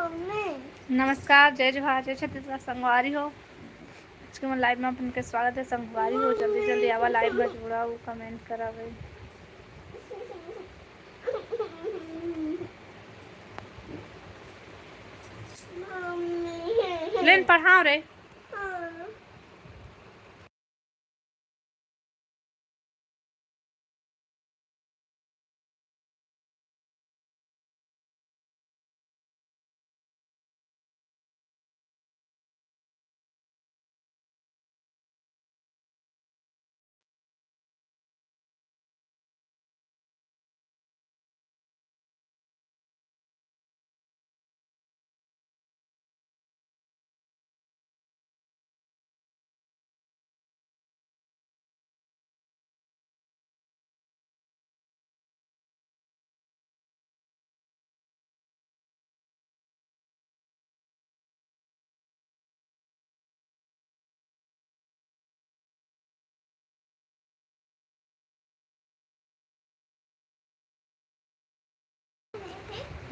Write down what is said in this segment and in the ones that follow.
नमस्कार, जय जोहार, जय छत्तीसगढ़ संगवारी हो। आज के मन लाइव में अपन के स्वागत है। संगवारी हो जल्दी जल्दी आवा, लाइव में जुड़ा हो, कमेंट करा भाई। लेन पढ़ाओ रे।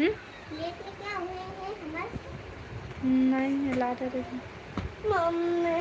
क्या हुए हैं हमारे नहीं हिला रहे। मम्मी